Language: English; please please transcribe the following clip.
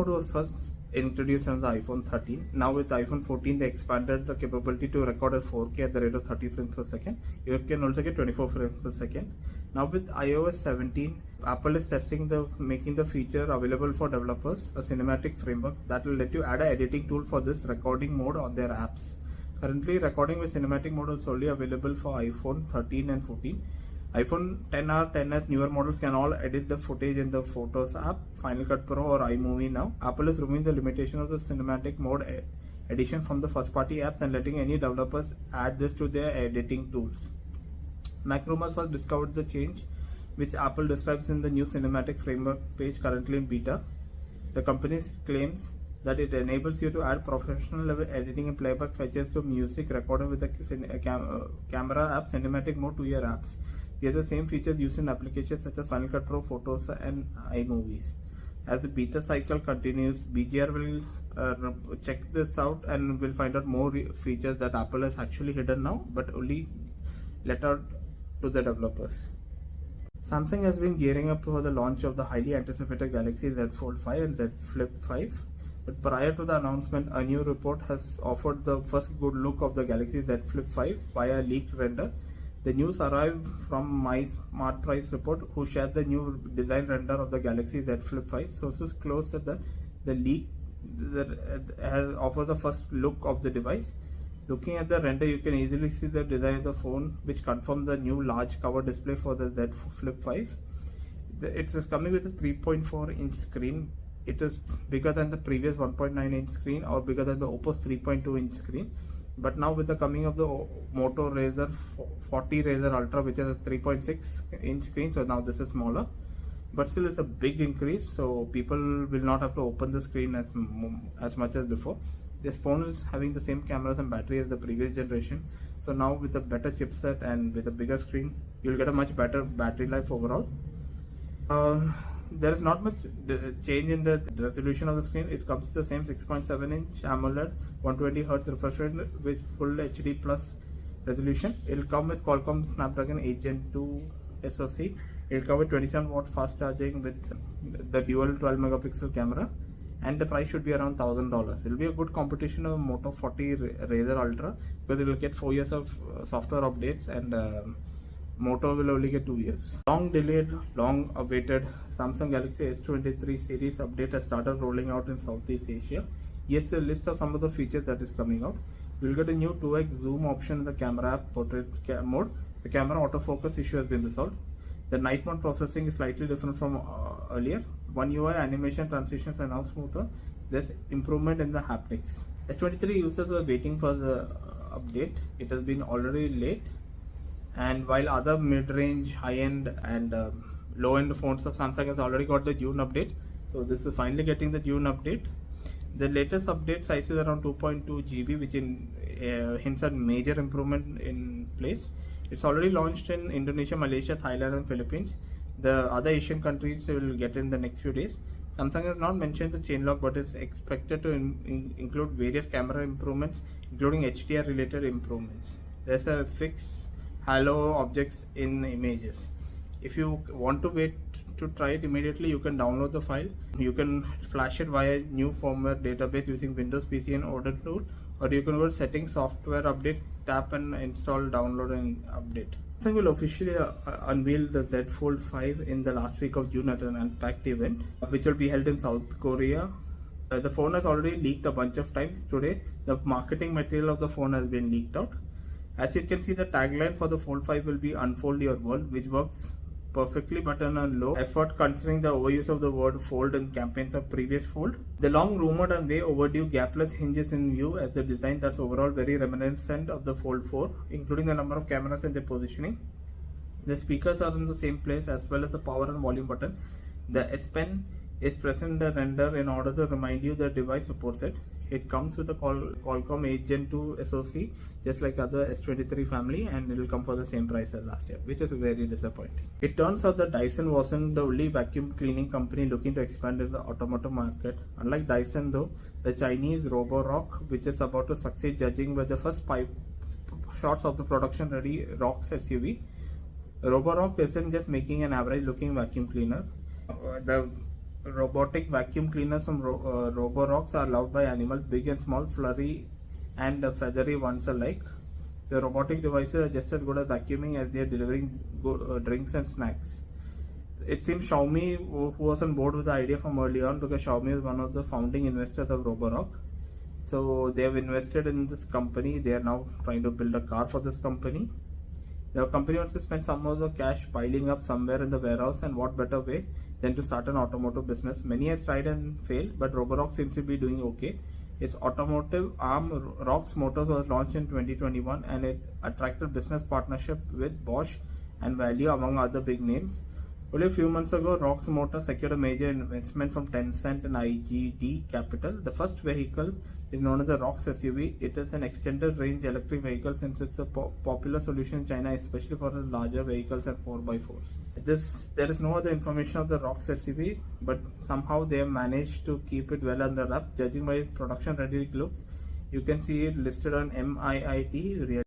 mode was first introduced on the iPhone 13. Now with iPhone 14, they expanded the capability to record at 4K at the rate of 30 frames per second. You can also get 24 frames per second. Now with iOS 17, Apple is making the feature available for developers, a cinematic framework that will let you add an editing tool for this recording mode on their apps. Currently, recording with cinematic mode is only available for iPhone 13 and 14. iPhone 10R, 10s newer models can all edit the footage in the Photos app, Final Cut Pro or iMovie now. Apple is removing the limitation of the cinematic mode edition from the first party apps and letting any developers add this to their editing tools. MacRumors first discovered the change, which Apple describes in the new cinematic framework page currently in beta. The company claims that it enables you to add professional level editing and playback features to music recorded with the camera app cinematic mode to your apps. They are the same features used in applications such as Final Cut Pro, Photos and iMovies. As the beta cycle continues, BGR will check this out and will find out more features that Apple has actually hidden now, but only let out to the developers. Samsung has been gearing up for the launch of the highly anticipated Galaxy Z Fold 5 and Z Flip 5. But prior to the announcement, a new report has offered the first good look of the Galaxy Z Flip 5 via leaked render. The news arrived from My Smart Price report, who shared the new design render of the Galaxy Z Flip 5. Sources close that the leak offers the first look of the device. Looking at the render, you can easily see the design of the phone, which confirms the new large cover display for the Z Flip 5. It is coming with a 3.4-inch screen. It is bigger than the previous 1.9-inch screen or bigger than the Oppo's 3.2-inch screen. But now with the coming of the Moto Razr 40 Razr Ultra, which is a 3.6-inch screen, so now this is smaller. But still it's a big increase, so people will not have to open the screen as much as before. This phone is having the same cameras and battery as the previous generation. So now with a better chipset and with a bigger screen, you'll get a much better battery life overall. There is not much change in the resolution of the screen. It comes to the same 6.7-inch AMOLED 120Hz refresh rate with full HD plus resolution. It will come with Qualcomm Snapdragon 8 Gen 2 SoC. It will come with 27-watt fast charging with the dual 12-megapixel camera, and the price should be around $1,000. It will be a good competition of Moto 40 Razr Ultra because it will get 4 years of software updates, and Moto will only get 2 years. Long delayed, long awaited Samsung Galaxy S23 series update has started rolling out in Southeast Asia. Here's a list of some of the features that is coming out. You will get a new 2x zoom option in the camera app portrait mode. The camera autofocus issue has been resolved. The night mode processing is slightly different from earlier. One UI animation transitions are now smoother. There's improvement in the haptics. S23 users were waiting for the update. It has been already late. And while other mid-range, high-end and low-end phones of Samsung has already got the June update, so this is finally getting the June update. The latest update size is around 2.2 GB, which hints at major improvement in place. It's already launched in Indonesia, Malaysia, Thailand and Philippines. The other Asian countries will get in the next few days. Samsung has not mentioned the chain lock, but is expected to include various camera improvements, including HDR related improvements. There's a fixed halo objects in images. If you want to wait to try it immediately, you can download the file. You can flash it via new firmware database using Windows PC and Odin tool, or you can go to settings, software update, tap and install, download and update. Samsung will officially unveil the Z Fold 5 in the last week of June at an Unpacked event, which will be held in South Korea. The phone has already leaked a bunch of times. Today, the marketing material of the phone has been leaked out. As you can see, the tagline for the Fold 5 will be "Unfold Your World," which works perfectly but on a low effort considering the overuse of the word fold in campaigns of previous Fold. The long rumored and way overdue gapless hinges in view as the design that's overall very reminiscent of the Fold 4, including the number of cameras and their positioning. The speakers are in the same place as well as the power and volume button. The S Pen is present in the render in order to remind you the device supports it. It comes with a Qualcomm 8 Gen 2 SoC, just like other S23 family, and it will come for the same price as last year, which is very disappointing. It turns out that Dyson wasn't the only vacuum cleaning company looking to expand in the automotive market. Unlike Dyson though, the Chinese Roborock, which is about to succeed, judging by the first 5 shots of the production ready ROX SUV. Roborock isn't just making an average looking vacuum cleaner. The Robotic vacuum cleaners from Roborox are loved by animals, big and small, furry and feathery ones alike. The robotic devices are just as good at vacuuming as they are delivering drinks and snacks. It seems Xiaomi, who was on board with the idea from early on, because Xiaomi is one of the founding investors of Roborock. So they have invested in this company. They are now trying to build a car for this company. The company wants to spend some of the cash piling up somewhere in the warehouse, and what better way than to start an automotive business. Many have tried and failed, but Roborock seems to be doing okay. Its automotive arm, Rox Motors, was launched in 2021, and it attracted business partnership with Bosch and Valeo, among other big names. Only a few months ago, Rox Motors secured a major investment from Tencent and IGD Capital. The first vehicle is known as the Rox SUV. It is an extended range electric vehicle, since it's a popular solution in China, especially for the larger vehicles and 4x4s. There is no other information of the Rox SUV, but somehow they have managed to keep it well under wrap. Judging by its production ready looks, you can see it listed on MIIT Real